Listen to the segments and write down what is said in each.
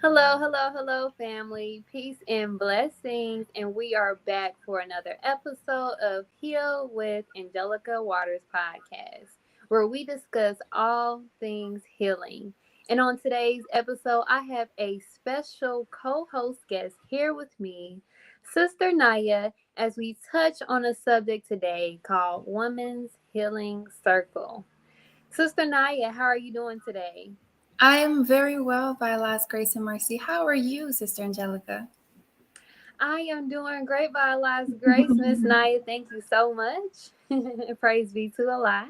Hello, hello, hello, family. Peace and blessings. And we are back for another episode of Heal with Angelica Waters podcast, where we discuss all things healing. And on today's episode, I have a special co host guest here with me, Sister Nyah, as we touch on a subject today called Women's Healing Circle. Sister Nyah, how are you doing today? I am very well by Allah's grace and mercy. How are you, Sister Angelica? I am doing great by Allah's grace, Miss Naya. Thank you so much. Praise be to Allah.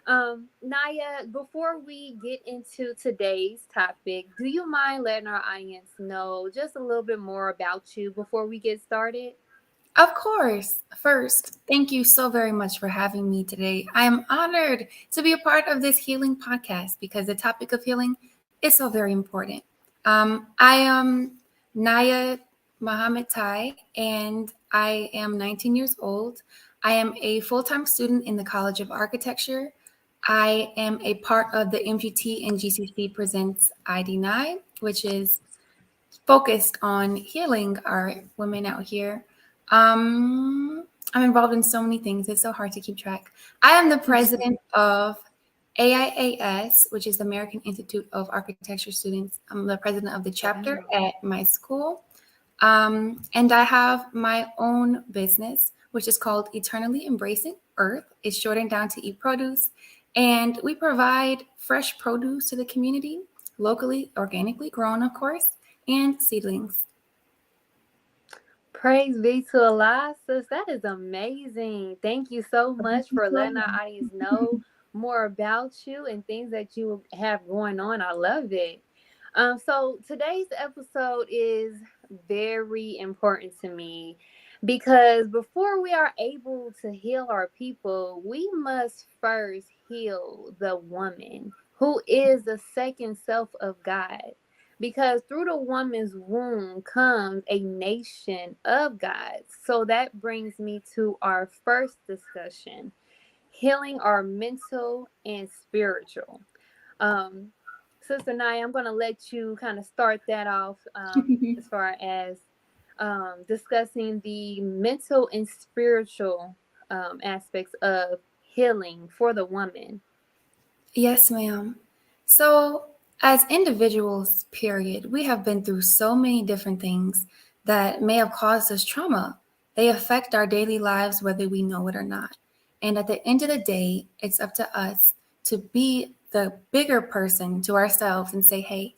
Naya, before we get into today's topic, do you mind letting our audience know just a little bit more about you before we get started? Of course. First, thank you so very much for having me today. I am honored to be a part of this healing podcast because the topic of healing is so very important. I am Naya Muhammad Tai, and I am 19 years old. I am a full-time student in the College of Architecture. I am a part of the MGT and GCC Presents ID9, which is focused on healing our women out here. I'm involved in so many things. It's so hard to keep track. I am the president of AIAS, which is the American Institute of Architecture Students. I'm the president of the chapter Wow. at my school. And I have my own business, which is called Eternally Embracing Earth. It's shortened down to Eat Produce. And we provide fresh produce to the community, locally, organically grown, of course, and seedlings. Praise be to Allah, sis. That is amazing. Thank you so much for letting our audience know more about you and things that you have going on. I love it. So today's episode is very important to me because before we are able to heal our people, we must first heal the woman who is the second self of God. Because through the woman's womb comes a nation of gods. So that brings me to our first discussion, healing our mental and spiritual. Um, Sister Naya, I'm going to let you kind of start that off as far as discussing the mental and spiritual aspects of healing for the woman. Yes, ma'am. So, as individuals, period, we have been through so many different things that may have caused us trauma. They affect our daily lives, whether we know it or not. And at the end of the day, it's up to us to be the bigger person to ourselves and say, hey,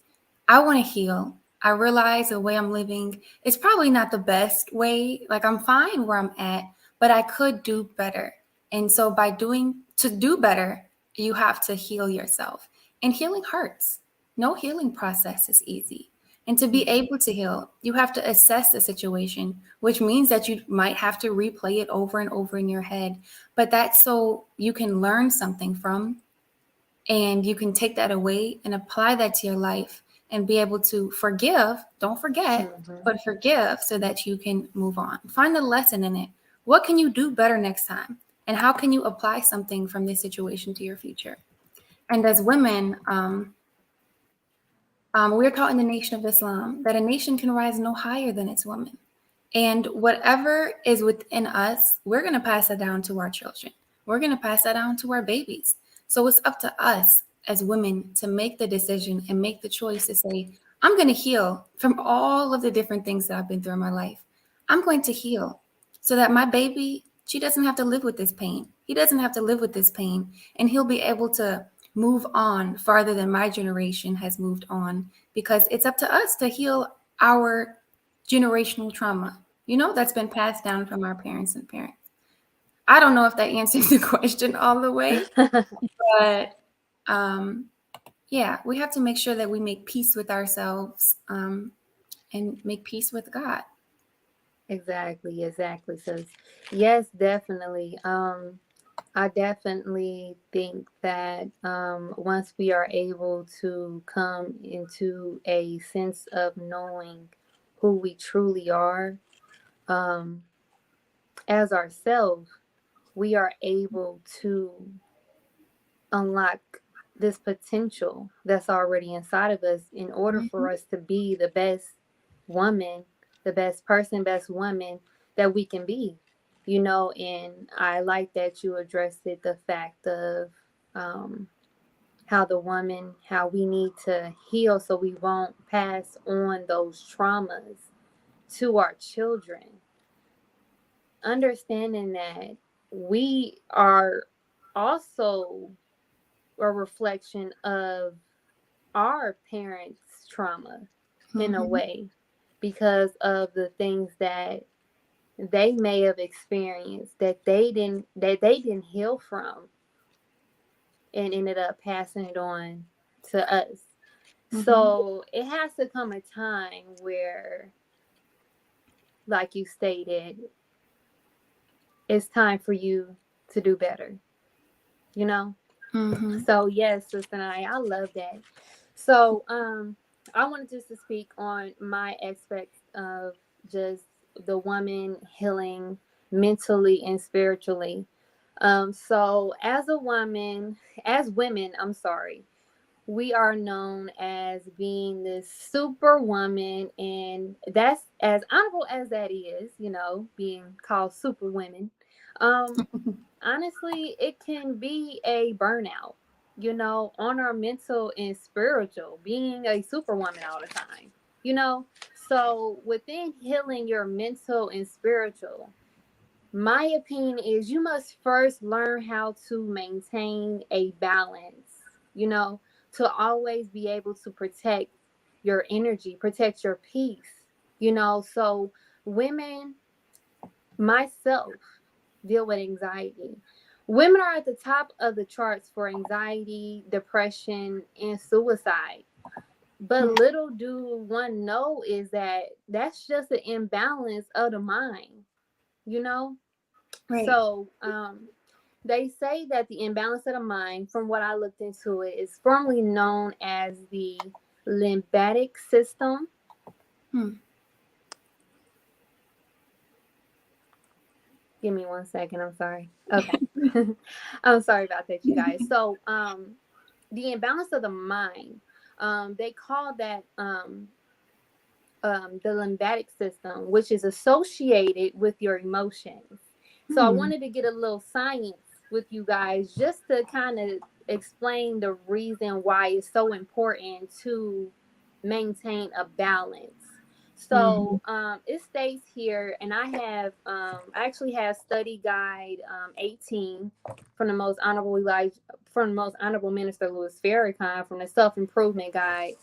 I want to heal. I realize the way I'm living is probably not the best way. Like, I'm fine where I'm at, but I could do better. And so, to do better, you have to heal yourself. And healing hurts. No healing process is easy. And to be able to heal, you have to assess the situation, which means that you might have to replay it over and over in your head. But that's so you can learn something from, and you can take that away and apply that to your life and be able to forgive. Don't forget, Mhm. but forgive so that you can move on. Find a lesson in it. What can you do better next time? And how can you apply something from this situation to your future? And as women, we're taught in the Nation of Islam that a nation can rise no higher than its women. And whatever is within us, we're going to pass that down to our children. We're going to pass that down to our babies. So it's up to us as women to make the decision and make the choice to say, I'm going to heal from all of the different things that I've been through in my life. I'm going to heal so that my baby, she doesn't have to live with this pain. He doesn't have to live with this pain. And he'll be able to move on farther than my generation has moved on, because it's up to us to heal our generational trauma, that's been passed down from our parents and parents. I don't know if that answers the question all the way, but yeah, we have to make sure that we make peace with ourselves, and make peace with God. Exactly, exactly. So, yes, definitely. I definitely think that once we are able to come into a sense of knowing who we truly are um, as ourselves, we are able to unlock this potential that's already inside of us in order for Mhm. us to be the best woman, the best person, best woman that we can be, and I like that you addressed it, the fact of um, how we need to heal so we won't pass on those traumas to our children, understanding that we are also a reflection of our parents' trauma in a Mhm. way because of the things that they may have experienced that they didn't heal from and ended up passing it on to us. Mhm. So it has to come a time where, like you stated, it's time for you to do better, you know? Mhm. So yes, Sister I love that. So I wanted just to speak on my aspects of just the woman healing mentally and spiritually. So as women, I'm sorry, we are known as being this superwoman, and that's as honorable as that is, being called superwomen. Um, Honestly, it can be a burnout, on our mental and spiritual, being a superwoman all the time, you know. So within healing your mental and spiritual, my opinion is you must first learn how to maintain a balance, to always be able to protect your energy, protect your peace, So women, myself, deal with anxiety. Women are at the top of the charts for anxiety, depression, and suicide. But little do one know is that that's just an imbalance of the mind, you know? Right. So they say that the imbalance of the mind, from what I looked into it, is formally known as the limbic system. Hmm. Give me 1 second. I'm sorry. Okay. I'm sorry about that, you guys. So the imbalance of the mind, they call that the limbic system, which is associated with your emotions. So I Hmm. wanted to get a little science with you guys just to kind of explain the reason why it's so important to maintain a balance. Mhm. So it states here, and I actually have study guide 18 from the most honorable Elijah, from the most honorable Minister Louis Farrakhan, from the self improvement guide,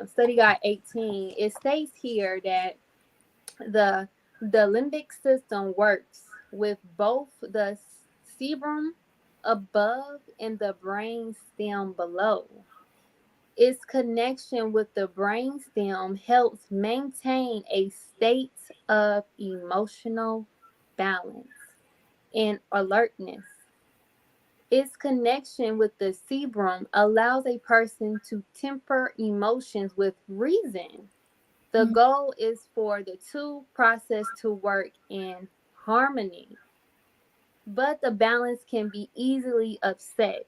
study guide 18. It states here that the the limbic system works with both the cerebrum above and the brain stem below. Its connection with the brain stem helps maintain a state of emotional balance and alertness. Its connection with the cerebrum allows a person to temper emotions with reason. The goal is for the two process to work in harmony, but the balance can be easily upset.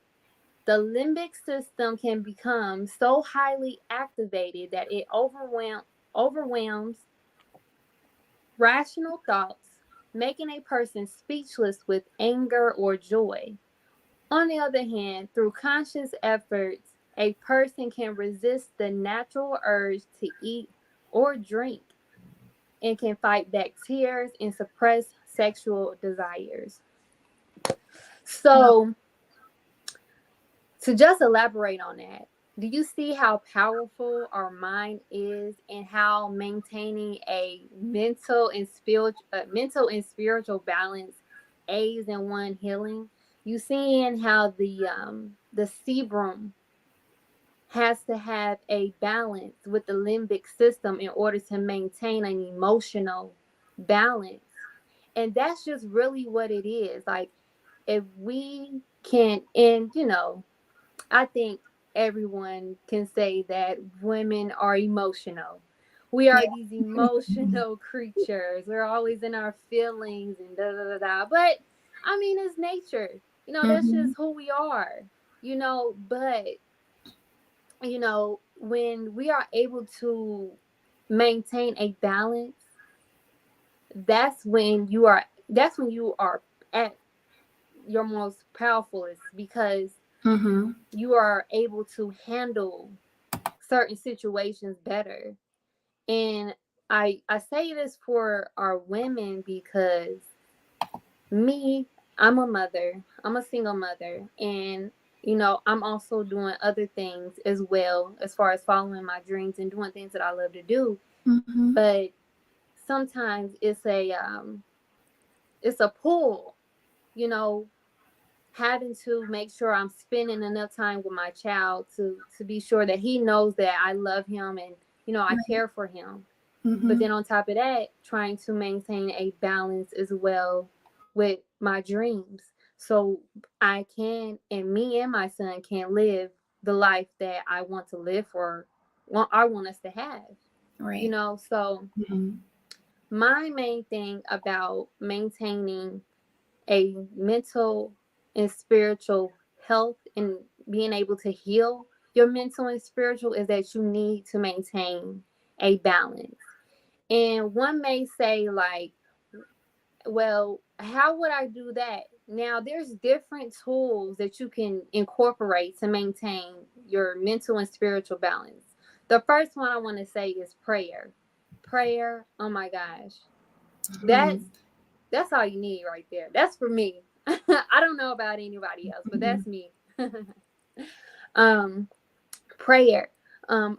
The limbic system can become so highly activated that it overwhelms rational thoughts, making a person speechless with anger or joy. On the other hand, through conscious efforts, a person can resist the natural urge to eat or drink and can fight back tears and suppress sexual desires. Wow. So, to just elaborate on that, do you see how powerful our mind is and how maintaining a mental and spiritual balance aids in one healing? You seeing how the cerebrum has to have a balance with the limbic system in order to maintain an emotional balance. And that's just really what it is. Like, if we can, and I think everyone can say that women are emotional. We Yeah. are these emotional creatures. We're always in our feelings and da da da da. But I mean, it's nature. That's Mhm. just who we are. but when we are able to maintain a balance, that's when you are at your most powerfulest, because Mm-hmm. you are able to handle certain situations better. And I say this for our women because me, I'm a mother. I'm a single mother, and I'm also doing other things as well, as far as following my dreams and doing things that I love to do. Mm-hmm. But sometimes it's a pull, you know, having to make sure I'm spending enough time with my child to be sure that he knows that I love him, and I Right. care for him. But Mm-hmm. then on top of that, trying to maintain a balance as well with my dreams. So I can, and me and my son can live the life that I want to live for, I want us to have. Right. So Mm-hmm. my main thing about maintaining a mental and spiritual health and being able to heal your mental and spiritual is that you need to maintain a balance. And one may say, like, well, how would I do that? Now, there's different tools that you can incorporate to maintain your mental and spiritual balance. The first one I want to say is prayer. Prayer, oh my gosh. That's Mm-hmm. that's all you need right there. That's for me. I don't know about anybody else, but Mm-hmm. that's me. um Prayer.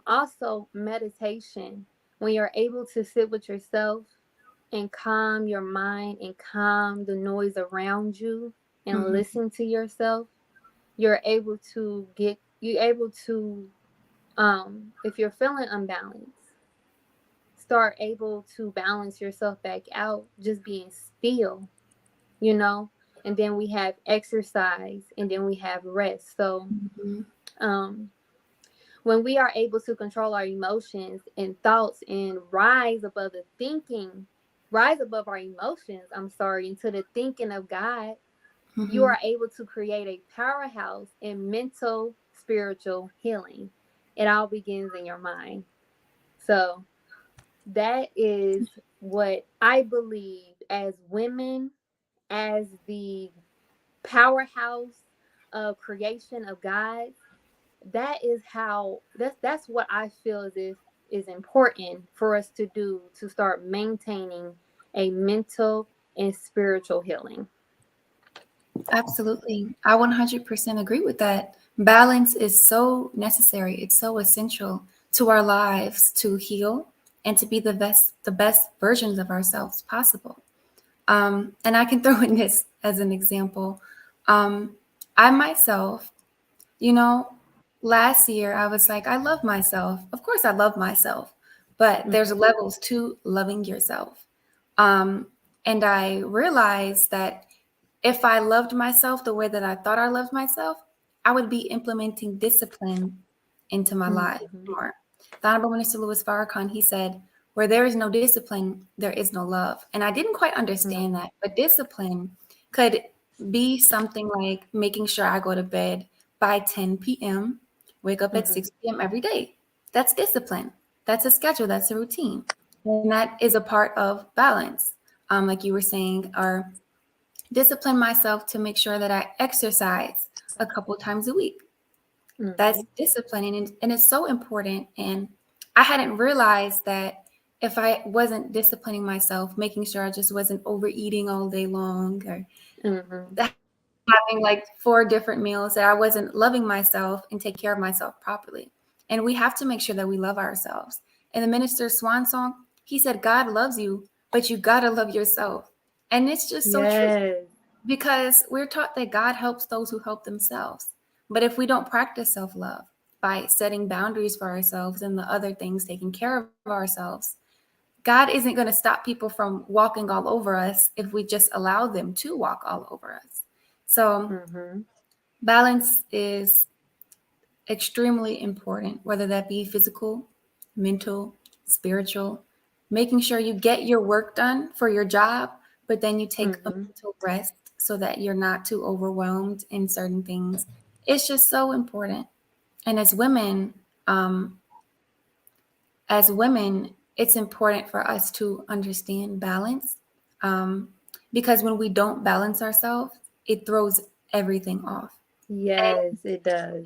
Also meditation. When you're able to sit with yourself and calm your mind and calm the noise around you and Mm-hmm. listen to yourself, you're able to if you're feeling unbalanced, start able to balance yourself back out just being still, you know. And then we have exercise, and then we have rest. So Mm-hmm. um when we are able to control our emotions and thoughts and rise above our emotions, I'm sorry, into the thinking of God, you Mm-hmm. are able to create a powerhouse in mental, spiritual healing. It all begins in your mind. So that is what I believe as women, as the powerhouse of creation of God. That's what I feel as if is important for us to do to start maintaining a mental and spiritual healing. Absolutely. I 100% agree with that. Balance is so necessary. It's so essential to our lives to heal and to be the best versions of ourselves possible. And I can throw in this as an example. Um, I myself, you know, last year I was like, I love myself. Of course, I love myself, but there's Mm-hmm. levels to loving yourself. Um, and I realized that if I loved myself the way that I thought I loved myself, I would be implementing discipline into my life Mm-hmm. more. The Honorable Minister Louis Farrakhan, he said, where there is no discipline, there is no love. And I didn't quite understand Mm-hmm. that, but discipline could be something like making sure I go to bed by 10 p.m., wake up at Mm-hmm. 6 p.m. every day. That's discipline. That's a schedule. That's a routine. And that is a part of balance. Like you were saying, or discipline myself to make sure that I exercise a couple times a week. That's Mm-hmm. disciplining, and it's so important. And I hadn't realized that if I wasn't disciplining myself, making sure I just wasn't overeating all day long or Mm-hmm. having like 4 different meals, that I wasn't loving myself and take care of myself properly. And we have to make sure that we love ourselves. In the minister's swan song, he said, God loves you, but you got to love yourself. And it's just so true. Yes. Because we're taught that God helps those who help themselves. But if we don't practice self love by setting boundaries for ourselves and the other things, taking care of ourselves, God isn't going to stop people from walking all over us if we just allow them to walk all over us. So, Mm-hmm. balance is extremely important, whether that be physical, mental, spiritual, making sure you get your work done for your job, but then you take a Mm-hmm. mental rest so that you're not too overwhelmed in certain things. it's just so important. And um, as women, it's important for us to understand balance, um, because when we don't balance ourselves, it throws everything off. Yes, it does.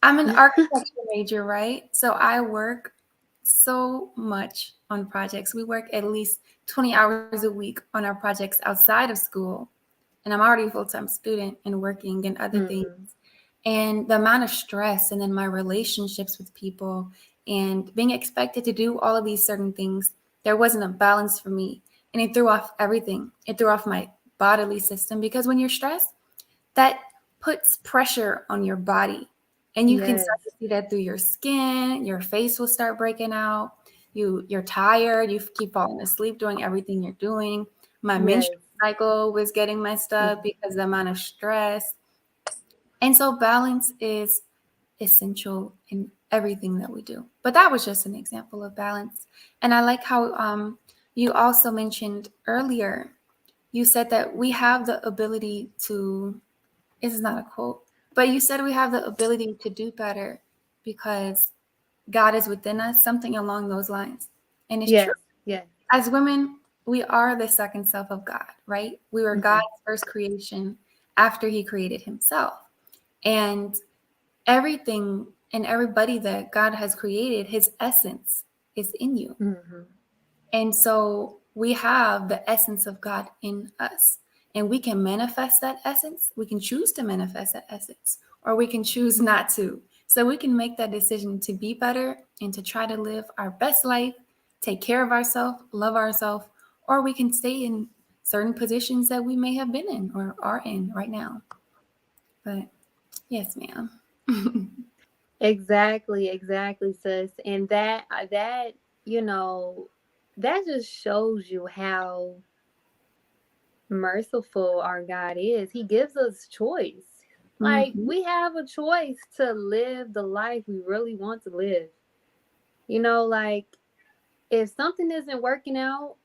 I'm an architecture major, right? So I work so much on projects. We work at least 20 hours a week on our projects outside of school. And I'm already a full-time student and working and other things. Mm-hmm. And the amount of stress and then my relationships with people and being expected to do all of these certain things, there wasn't a balance for me. And it threw off everything. It threw off my bodily system because when you're stressed, that puts pressure on your body. And you can start to Yes, see that through your skin, your face will start breaking out. You're tired, you keep falling asleep doing everything you're doing. My menstrual yes. cycle was getting messed up Mhm. because the amount of stress. And so balance is essential in everything that we do. But that was just an example of balance. And I like how you also mentioned earlier, you said that we have the ability to, this is not a quote, but you said we have the ability to do better because God is within us, something along those lines. And it's true. Yes, yes. As women, we are the second self of God, right? We were Hmm. God's first creation after he created himself. And everything and everybody that God has created, his essence is in you. Hmm. And so we have the essence of God in us. And we can manifest that essence. We can choose to manifest that essence, or we can choose not to. So we can make that decision to be better and to try to live our best life, take care of ourselves, love ourselves, or we can stay in certain positions that we may have been in or are in right now. But yes, ma'am. Exactly, exactly, sis. And that, you know, that just shows you how merciful our God is. He gives us choice. Like Hmm. we have a choice to live the life we really want to live. You know, like if something isn't working out,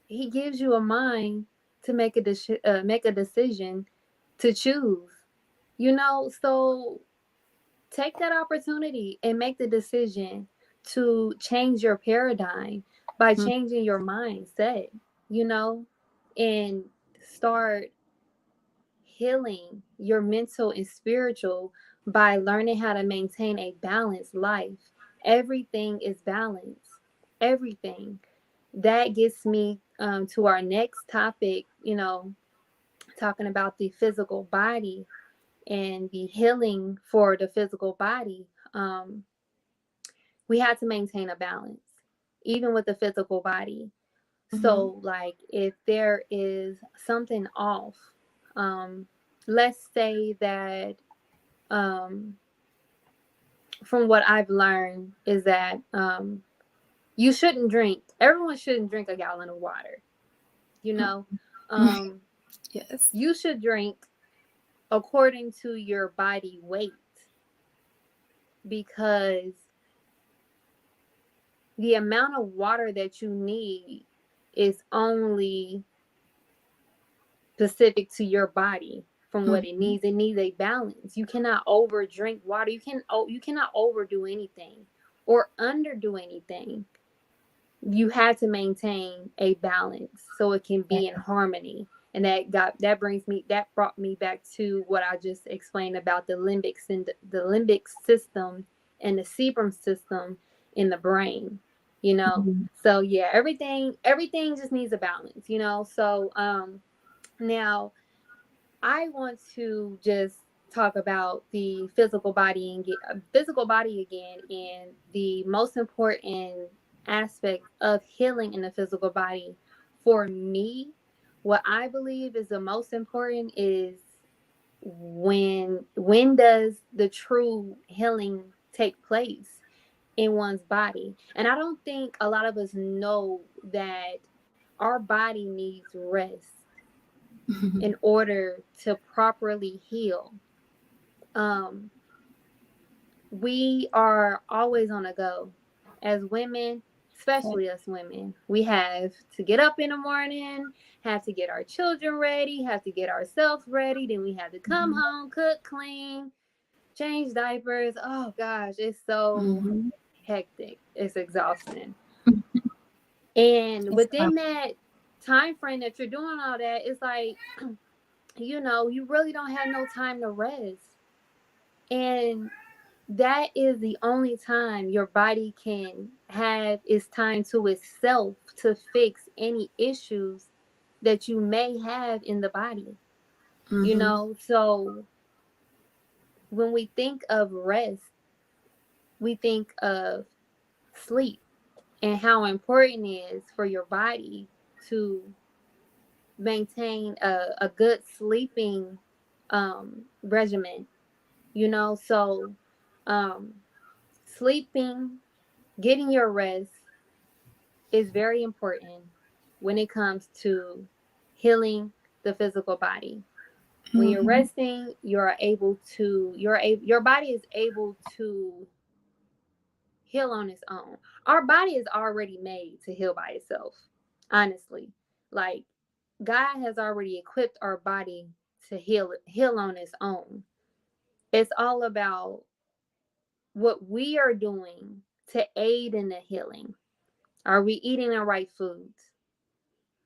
he gives you a mind to make a decision to choose. You know, so take that opportunity and make the decision to change your paradigm by changing your mindset, you know, and start healing your mental and spiritual by learning how to maintain a balanced life. Everything is balance. Everything. That gets me to our next topic, you know, talking about the physical body and the healing for the physical body. We had to maintain a balance, even with the physical body. Hmm. So, like, if there is something off, um, let's say that um, from what I've learned is that you shouldn't drink. Everyone shouldn't drink a gallon of water. You know, um, Yes. you should drink according to your body weight because the amount of water that you need is only specific to your body from what it Mhm. needs. It needs a balance. You cannot over drink water. You cannot overdo anything or underdo anything. You have to maintain a balance so it can be in harmony. And that brought me back to what I just explained about the limbic system and the sebum system in the brain, you know. Mhm. So yeah, everything just needs a balance, you know. So now I want to just talk about the physical body again, and the most important aspect of healing in the physical body for me. What I believe is the most important is when does the true healing take place in one's body? And I don't think a lot of us know that our body needs rest in order to properly heal. Um, we are always on a go. As women, especially us women. We have to get up in the morning, have to get our children ready, have to get ourselves ready. Then we have to come home, cook, clean, change diapers. Oh gosh, it's so Mm-hmm. hectic. It's exhausting. And It's within that time frame that you're doing all that, it's like, you really don't have no time to rest. And that is the only time your body can have its time to itself to fix any issues that you may have in the body. mm-hmm. So when we think of rest, we think of sleep and how important it is for your body to maintain a good sleeping regimen. So um, sleeping, getting your rest is very important when it comes to healing the physical body. When you're Mm-hmm. resting, your body is able to heal on its own. Our body is already made to heal by itself. Honestly, like God has already equipped our body to heal on its own. It's all about what we are doing to aid in the healing. Are we eating the right foods?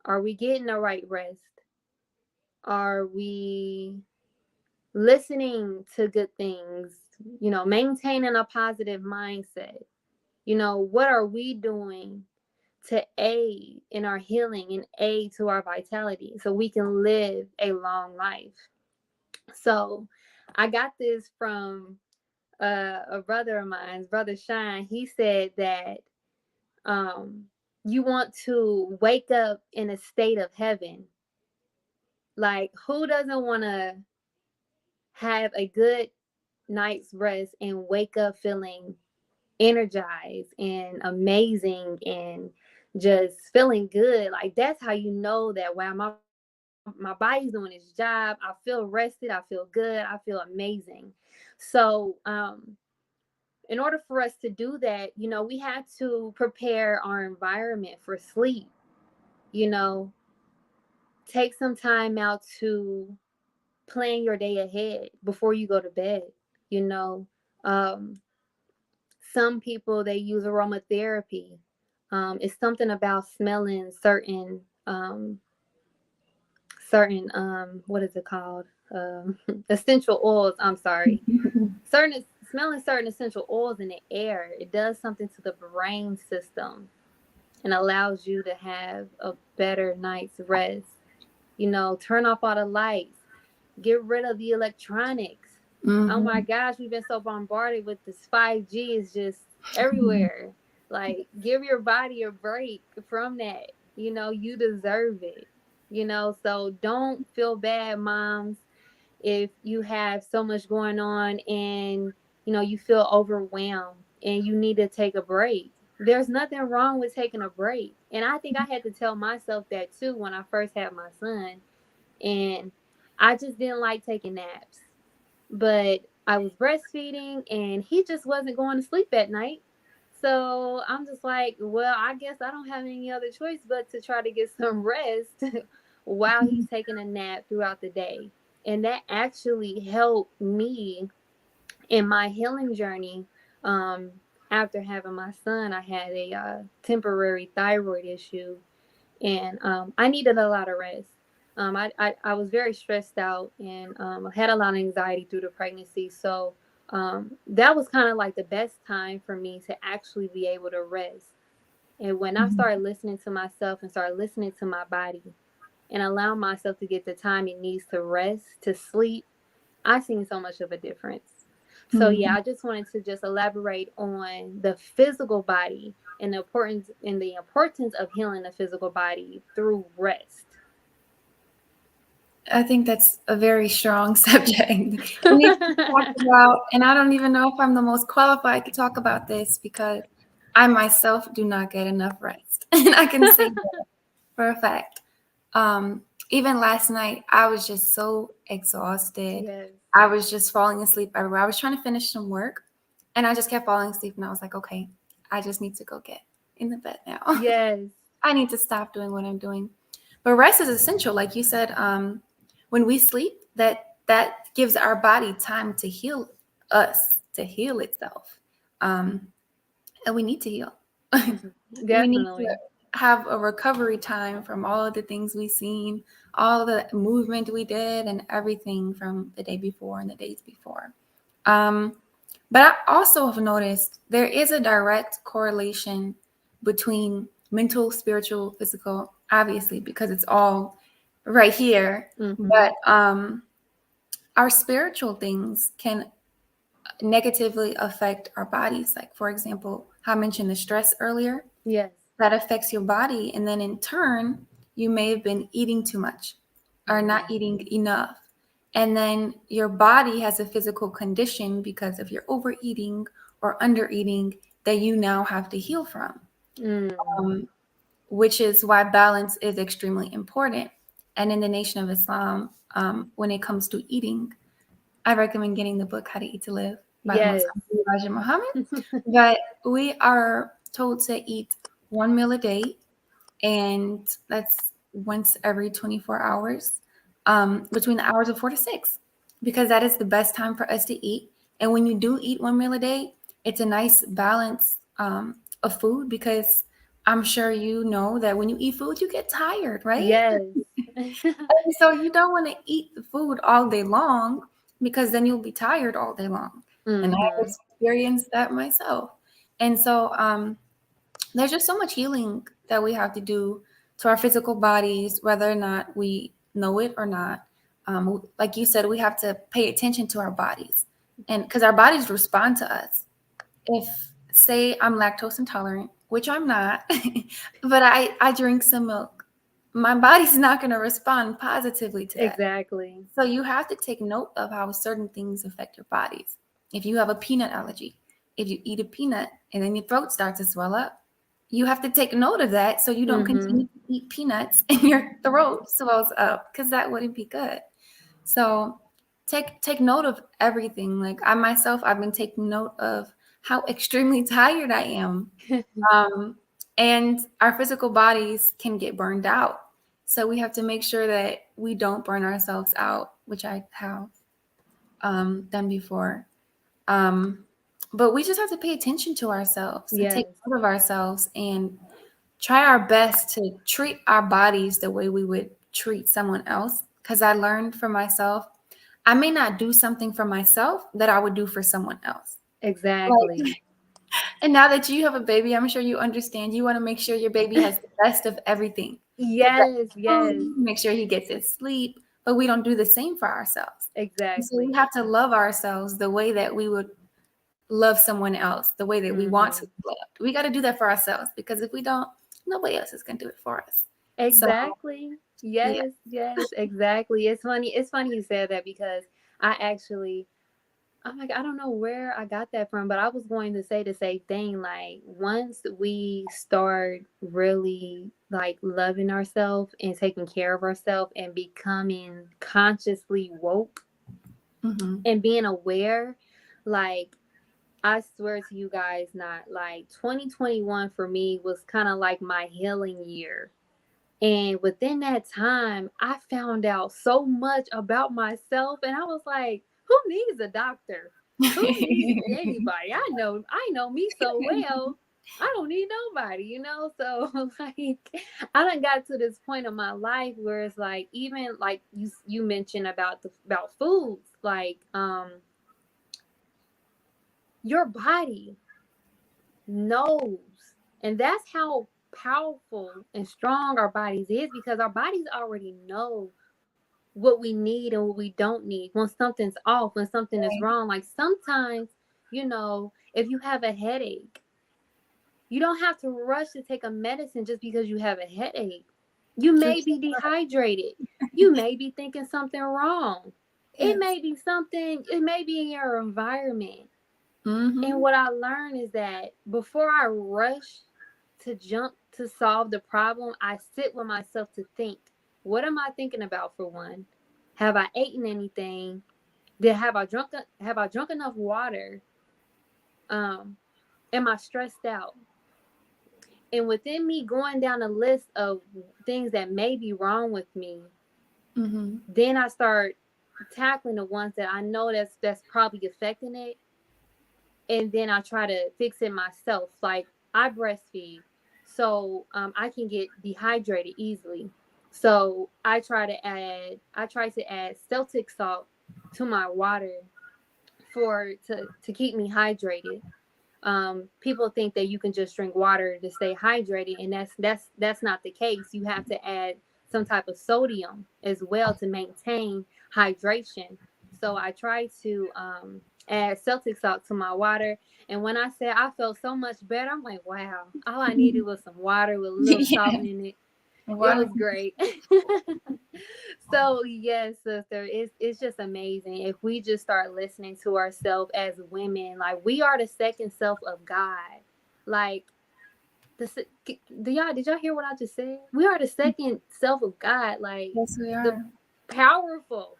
Are we getting the right rest? Are we listening to good things? Maintaining a positive mindset. What are we doing to aid in our healing and aid to our vitality so we can live a long life? So I got this from a brother of mine, Brother Shine. He said that um, you want to wake up in a state of heaven. Like, who doesn't want to have a good night's rest and wake up feeling energized and amazing and just feeling good? Like, that's how you know that, wow, my body's doing its job. I feel rested. I feel good. I feel amazing. So in order for us to do that, we have to prepare our environment for sleep. You know, take some time out to plan your day ahead before you go to bed. You know, um, some people, they use aromatherapy. It's something about smelling certain what is it called? Essential oils. I'm sorry. Certain Smelling certain essential oils in the air. It does something to the brain system and allows you to have a better night's rest. Turn off all the lights, get rid of the electronics. Oh my Mm-hmm. gosh, we've been so bombarded with this 5G, is just everywhere. Like, give your body a break from that. You deserve it. So don't feel bad, moms, if you have so much going on and you feel overwhelmed and you need to take a break. There's nothing wrong with taking a break. And I think I had to tell myself that too when I first had my son. And I just didn't like taking naps. But I was breastfeeding and he just wasn't going to sleep at night. So I'm just like, well, I guess I don't have any other choice but to try to get some rest while he's taking a nap throughout the day. And that actually helped me in my healing journey. Um, After having my son, I had a temporary thyroid issue, and I needed a lot of rest. I was very stressed out and had a lot of anxiety through the pregnancy. So that was kind of like the best time for me to actually be able to rest. And when I started listening to myself and started listening to my body and allow myself to get the time it needs to rest, to sleep, I seen so much of a difference. So yeah, Mm-hmm. I just wanted to just elaborate on the physical body and the importance of healing the physical body through rest. I think that's a very strong subject. It needs to be talked about, and I don't even know if I'm the most qualified to talk about this because I myself do not get enough rest. And I can say that for a fact. Um, Even last night, I was just so exhausted. Yes. I was just falling asleep everywhere. I was trying to finish some work, and I just kept falling asleep, and I was like, okay, I just need to go get in the bed now. Yes. I need to stop doing what I'm doing. But rest is essential. Like you said, when we sleep, that gives our body time to heal us, to heal itself. Um, and we need to heal. Mhm. We need to Definitely. have a recovery time from all of the things we've seen, all the movement we did, and everything from the day before and the days before. Um, but I also have noticed there is a direct correlation between mental, spiritual, physical, obviously, because it's all right here. Mhm. But our spiritual things can negatively affect our bodies. Like, for example, how I mentioned the stress earlier, Yes. that affects your body. And then in turn, you may have been eating too much or not Mm. eating enough. And then your body has a physical condition because of your overeating or undereating that you now have to heal from, Mm. um, which is why balance is extremely important. And in the Nation of Islam, when it comes to eating, I recommend getting the book How to Eat to Live by the Most Yes. High Elijah Muhammad. But we are told to eat one meal a day, and that's once every 24 hours, between the hours of 4 to 6, because that is the best time for us to eat. And when you do eat one meal a day, it's a nice balance of food, because I'm sure you know that when you eat food, you get tired, right? Yes. And so you don't want to eat the food all day long, because then you'll be tired all day long. And I've Mhm. experienced that myself. And so there's just so much healing that we have to do to our physical bodies, whether or not we know it or not. Like you said, we have to pay attention to our bodies, and because our bodies respond to us. If, say, I'm lactose intolerant, which I'm not, but I drink some milk, my body's not going to respond positively to that. Exactly. So you have to take note of how certain things affect your bodies. If you have a peanut allergy, if you eat a peanut and then your throat starts to swell up, you have to take note of that so you don't continue Mhm. to eat peanuts and your throat swells up, because that wouldn't be good. So take note of everything. Like I myself, I've been taking note of how extremely tired I am. Um, and our physical bodies can get burned out. So we have to make sure that we don't burn ourselves out, which I have done before. Um, but we just have to pay attention to ourselves and take Yes. note of ourselves and try our best to treat our bodies the way we would treat someone else. Because I learned for myself, I may not do something for myself that I would do for someone else. Exactly. Like, and now that you have a baby, I'm sure you understand. You want to make sure your baby has the best of everything. The best Yes. Yes. food, make sure he gets his sleep, but we don't do the same for ourselves. And so we Exactly. have to love ourselves the way that we would love someone else, the way that we want to Mhm. be loved. We got to do that for ourselves, because if we don't, nobody else is going to do it for us. So, Exactly. yeah. Yes. Yes. Exactly. It's funny. It's funny you said that because I actually, I'm like, I don't know where I got that from, but I was going to say the same thing. Like, once we start really like loving ourselves and taking care of ourselves and becoming consciously woke Hmm. and being aware, like, I swear to you guys, not like 2021 for me was kind of like my healing year. And within that time, I found out so much about myself. And I was like, who needs a doctor? Who needs anybody? I know me so well. I don't need nobody. So like I done got to this point in my life where it's like even like you mentioned about about foods, like your body knows. And that's how powerful and strong our bodies is because our bodies already know what we need and what we don't need when something's off, when something is wrong. Like sometimes, if you have a headache, you don't have to rush to take a medicine just because you have a headache. You may Just, be dehydrated. You may be thinking something wrong. yes. It may be in your environment. And Hmm. what I learned is that before I rush to jump to solve the problem, I sit with myself to think, what am I thinking about for one? Have I eaten anything? Did have I drunk enough water? Am I stressed out? And within me going down a list of things that may be wrong with me, Mm-hmm. then I start tackling the ones that I know that's probably affecting it, and then I try to fix it myself. Like I breastfeed, so I can get dehydrated easily. So I try to add Celtic salt to my water for to keep me hydrated. People think that you can just drink water to stay hydrated, and that's not the case. You have to add some type of sodium as well to maintain hydration. So I try to add Celtic salt to my water, and when I said I felt so much better, I'm like, wow, all I needed was some water with a little salt Yeah. in it. It Water. was great. So yes, sister, it's just amazing if we just start listening to ourselves as women. Like we are the second self of God. Like did y'all hear what I just said? We are the second self of God. Like Yes, we the are. powerful.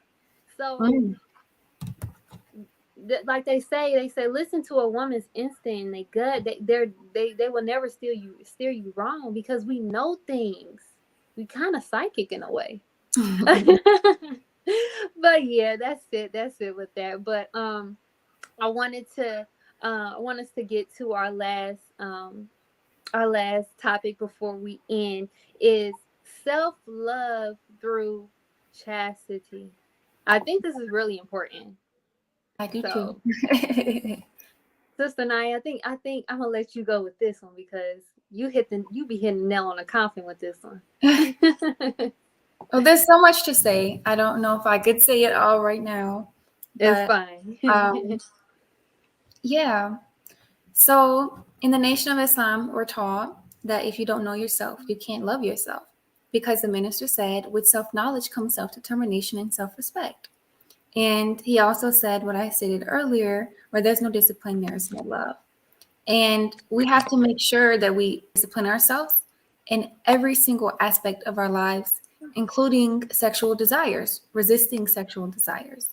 So Mm. like they say listen to a woman's instinct and they gut. They will never steer you wrong because we know things. We kind of psychic in a way. But yeah, that's it with that. But I wanted to I want us to get to our last topic before we end is self-love through chastity. I think this is really important. I do too. So Sister Nyah, I think I'm gonna let you go with this one because you be hitting the nail on the coffin with this one. Well, there's so much to say. I don't know if I could say it all right now, It's but fine. yeah. So, in the Nation of Islam, we're taught that if you don't know yourself, you can't love yourself. Because the minister said, with self knowledge comes self determination and self respect. And he also said what I stated earlier, where there's no discipline, there is no love. And we have to make sure that we discipline ourselves in every single aspect of our lives, including sexual desires, resisting sexual desires.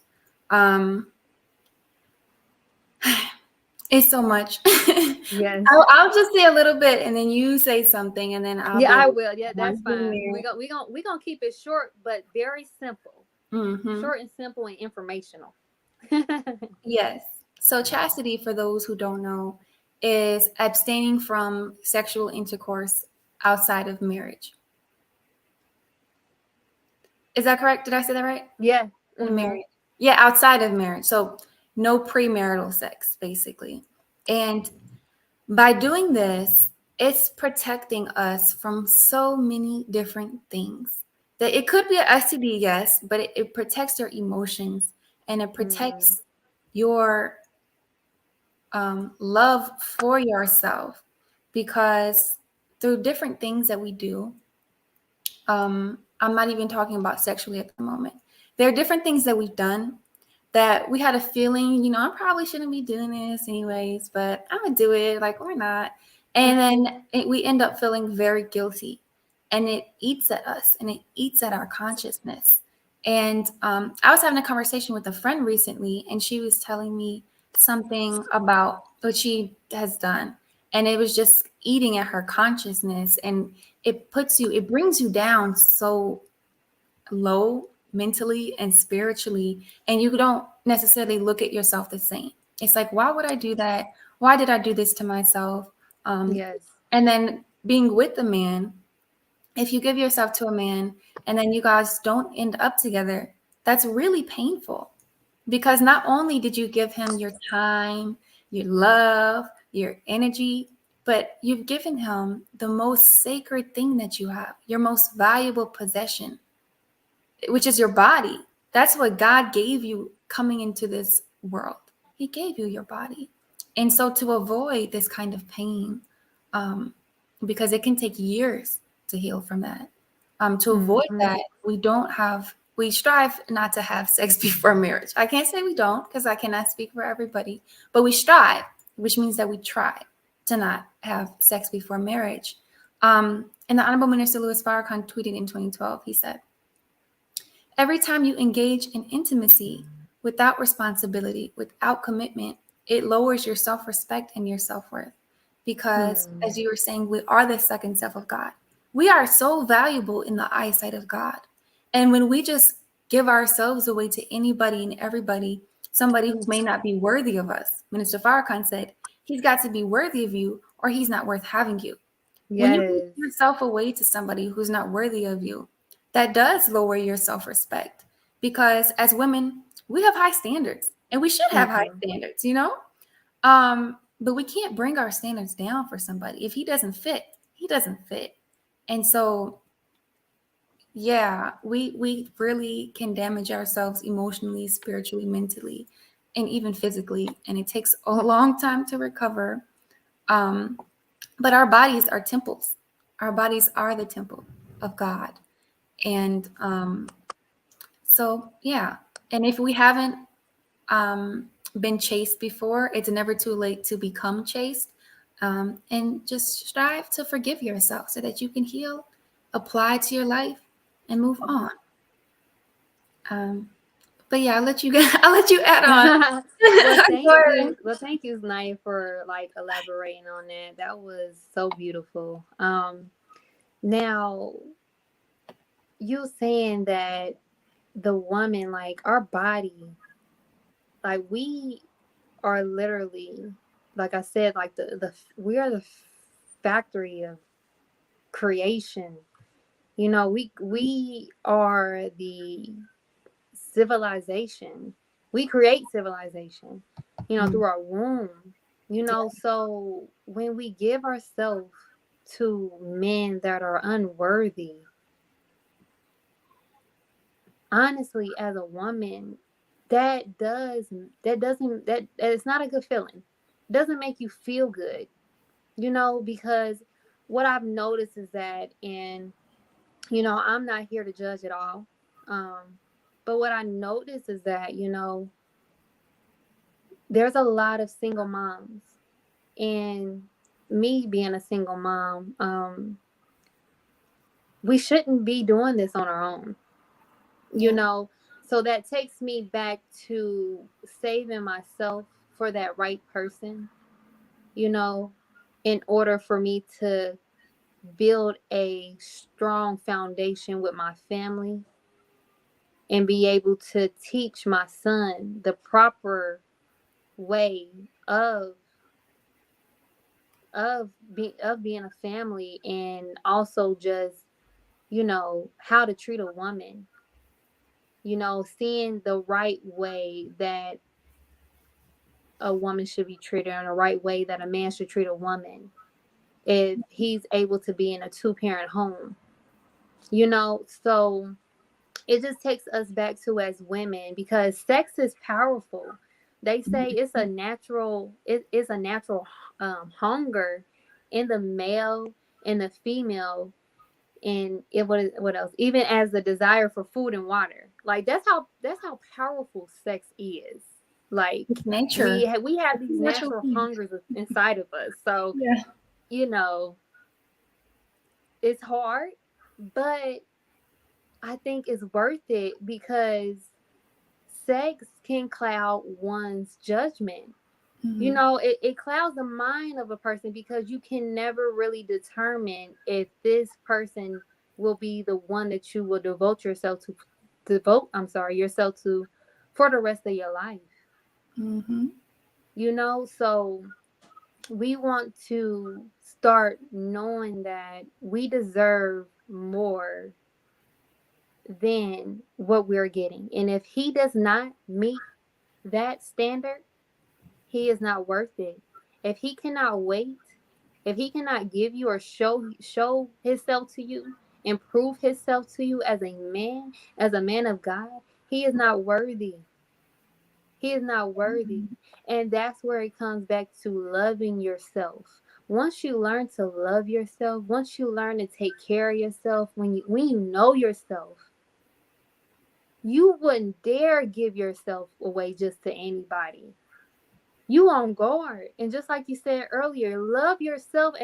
Um, it's so much. Yes. I'll just say a little bit, and then you say something, and then I'll Yeah, go I will. Yeah, that's one thing fine. We gonna keep it short but very simple. there. Mm-hmm. Short and simple and informational. Yes. So chastity, for those who don't know, is abstaining from sexual intercourse outside of marriage. Is that correct? Did I say that right? Yeah. Or Mhm. marriage? Yeah, outside of marriage. So no premarital sex, basically. And by doing this, it's protecting us from so many different things. That it could be an STD, yes, but it protects your emotions and it Mhm. protects your love for yourself because through different things that we do, I'm not even talking about sexually at the moment. There are different things that we've done that we had a feeling, I probably shouldn't be doing this anyways, but I'm gonna do it. Like, why not? And then we end up feeling very guilty, and it eats at us, and it eats at our consciousness. And I was having a conversation with a friend recently, and she was telling me something about what she has done, and it was just eating at her consciousness, and it brings you down so low mentally and spiritually, and you don't necessarily look at yourself the same. It's like, why would I do that? Why did I do this to myself? um, Yes. and then being with a man, if you give yourself to a man and then you guys don't end up together, that's really painful, because not only did you give him your time, your love, your energy, but you've given him the most sacred thing that you have, your most valuable possession, which is your body. That's what God gave you coming into this world. He gave you your body. And so to avoid this kind of pain, um, because it can take years to heal from that, to avoid Mhm. that, we strive not to have sex before marriage. I can't say we don't because I cannot speak for everybody, but we strive, which means that we try to not have sex before marriage. And the Honorable Minister Louis Farrakhan tweeted in 2012, he said, every time you engage in intimacy without responsibility, without commitment, it lowers your self respect and your self worth. because, as Hmm. you were saying, we are the second self of God. We are so valuable in the eyesight of God. And when we just give ourselves away to anybody and everybody, somebody who may not be worthy of us, Minister Farrakhan said, he's got to be worthy of you or he's not worth having you. When you give Yes. yourself away to somebody who's not worthy of you, that does lower your self respect. Because as women, we have high standards and we should have high Hmm. standards, you know? But we can't bring our standards down for somebody. If he doesn't fit, he doesn't fit. And so, yeah, we really can damage ourselves emotionally, spiritually, mentally, and even physically. And it takes a long time to recover. Um, but our bodies are temples. Our bodies are the temple of God. And so, yeah. And if we haven't been chased before, it's never too late to become chased. And just strive to forgive yourself so that you can heal, apply to your life, and move on. Um, but yeah, I'll let you I'll let you add on. Well, Go thank ahead. you. Well, thank you, Nyah, for like elaborating on that. That was so beautiful. Now you saying that the woman, like our body, like we are literally, like I said, like the we are the factory of creation. You know, we are the civilization. We create civilization, you know, Mm, through our womb. You know, yeah. so when we give ourselves to men that are unworthy, honestly, as a woman, that does that doesn't that it's not a good feeling. It doesn't make you feel good, you know, because what I've noticed is that in, you know, I'm not here to judge at all. Um, but what I notice is that, you know, there's a lot of single moms, and me being a single mom, we shouldn't be doing this on our own, you Yeah. know. So that takes me back to saving myself for that right person, you know, in order for me to build a strong foundation with my family and be able to teach my son the proper way of being a family, and also just, you know, how to treat a woman, you know, seeing the right way that a woman should be treated and the right way that a man should treat a woman if he's able to be in a two-parent home, you know. So it just takes us back to as women, because sex is powerful. They say it's a natural, it is a natural hunger in the male and the female, and what else, even as the desire for food and water. Like that's how powerful sex is. Like It's we nature. we have It's a these natural natural thing. hungers inside of us. So Yeah. you know, it's hard, but I think it's worth it, because sex can cloud one's judgment. You Hmm. know, it clouds the mind of a person, because you can never really determine if this person will be the one that you will devote yourself to for the rest of your life. Hmm. You know, so we want to start knowing that we deserve more than what we're getting. And if he does not meet that standard, he is not worth it. If he cannot wait, if he cannot give you or show himself to you and prove himself to you as a man of God, he is not worthy. He is not worthy. And that's where it comes back to loving yourself. Once you learn to love yourself, once you learn to take care of yourself, when you know yourself, you wouldn't dare give yourself away just to anybody. You on guard. And just like you said earlier, love yourself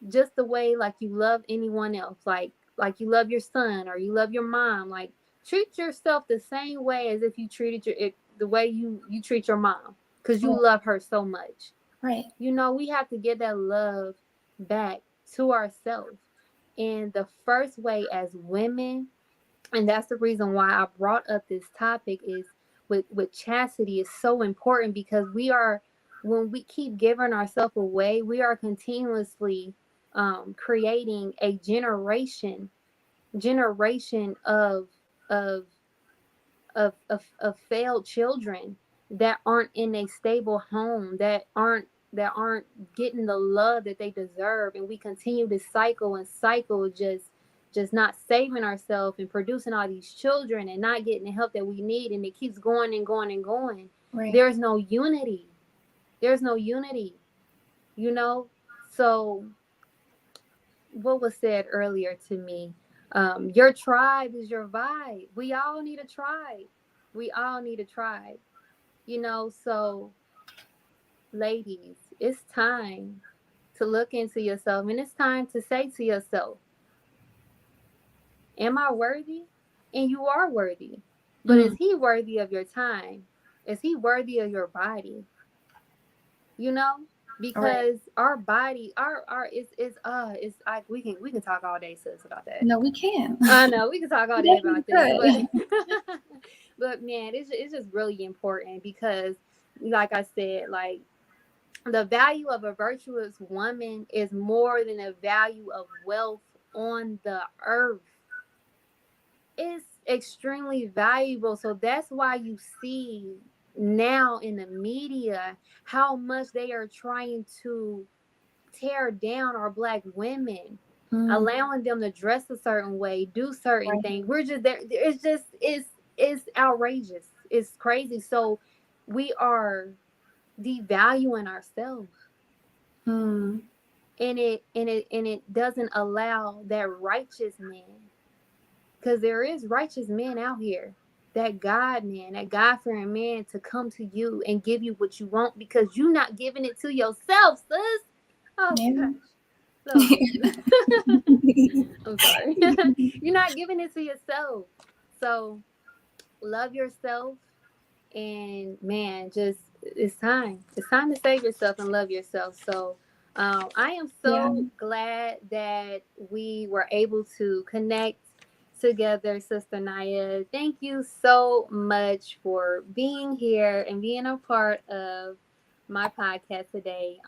just the way like you love anyone else. Like you love your son or you love your mom. Like treat yourself the same way as if you treated the way you treat your mom. because you love her so much. Right. You know, we have to get that love back to ourselves. And the first way as women, and that's the reason why I brought up this topic, is with chastity is so important, because we are, when we keep giving ourselves away, we are continuously creating a generation of of failed children that aren't in a stable home, that aren't getting the love that they deserve. And we continue to cycle and cycle, just not saving ourselves and producing all these children and not getting the help that we need, and it keeps going and going and going. Right. There's no unity. There's no unity, you know. So what was said earlier to me, your tribe is your vibe. We all need a tribe. We all need a tribe, you know. So ladies, it's time to look into yourself, and it's time to say to yourself, am I worthy? And you are worthy. But is Mm, he worthy of your time? Is he worthy of your body? You know? right. Because our body, our it's like we can talk all day, sis, about that. No, we can. I know we can talk all We day definitely about that, could. but but man, it's just really important, because, like I said, like, the value of a virtuous woman is more than the value of wealth on the earth. It's extremely valuable. So that's why you see now in the media how much they are trying to tear down our black women, Mm, allowing them to dress a certain way, do certain right. things. We're just there. It's outrageous. It's crazy. So we are devaluing ourselves, Mm, and it doesn't allow that righteous man, because there is righteous men out here, that God man, that God fearing man, to come to you and give you what you want, because you're not giving it to yourself, sis. Oh yeah. gosh. So good. I'm sorry. You're not giving it to yourself. So love yourself, and man, just, it's time to save yourself and love yourself. So I am Yeah. so glad that we were able to connect together, Sister Nyah. Thank you so much for being here and being a part of my podcast today.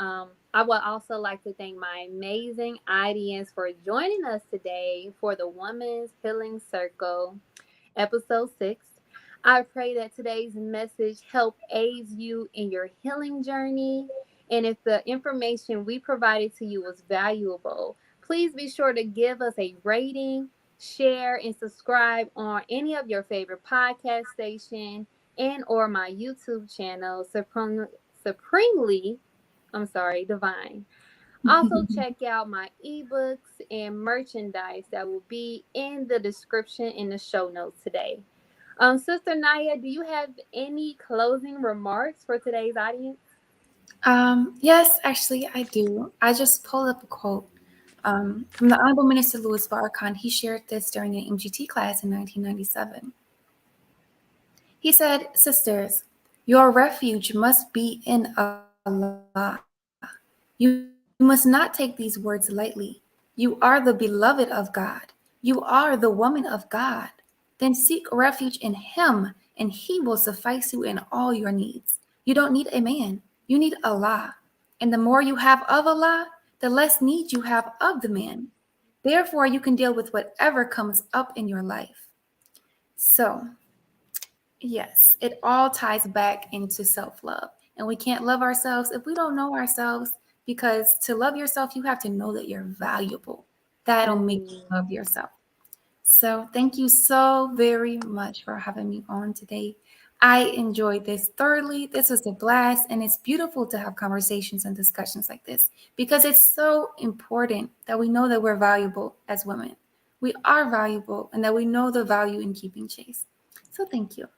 I would also like to thank my amazing audience for joining us today for the Woman's Healing Circle, episode 6. I pray that today's message helped aid you in your healing journey. And if the information we provided to you was valuable, please be sure to give us a rating, share, and subscribe on any of your favorite podcast station and or my YouTube channel, Supremely, I'm sorry, Divine. Also, check out my ebooks and merchandise that will be in the description in the show notes today. Sister Nyah, do you have any closing remarks for today's audience? Yes, actually, I do. I just pulled up a quote from the Honorable Minister Louis Farrakhan. He shared this during an MGT class in 1997. He said, "Sisters, your refuge must be in Allah. You must not take these words lightly. You are the beloved of God. You are the woman of God. Then seek refuge in Him, and He will suffice you in all your needs. You don't need a man, you need Allah. And the more you have of Allah, the less need you have of the man. Therefore, you can deal with whatever comes up in your life." So, yes, it all ties back into self love. And we can't love ourselves if we don't know ourselves, because to love yourself, you have to know that you're valuable. That'll make you Mm. love yourself. So, thank you so very much for having me on today. I enjoyed this thoroughly. This was a blast, and it's beautiful to have conversations and discussions like this, because it's so important that we know that we're valuable as women. We are valuable, and that we know the value in keeping chase. So, thank you.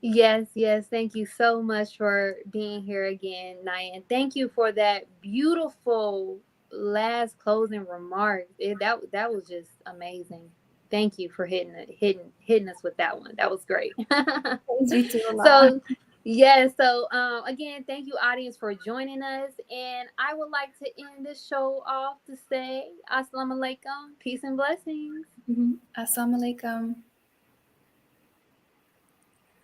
Yes, yes. Thank you so much for being here again, Nyah. And thank you for that beautiful last closing remark. That was just amazing. Thank you for hitting us with that one. That was great. Praise be to Allah. So Yes. So, again, thank you, audience, for joining us. And I would like to end this show off to say, Assalamu alaikum, peace and blessings. Assalamu alaikum.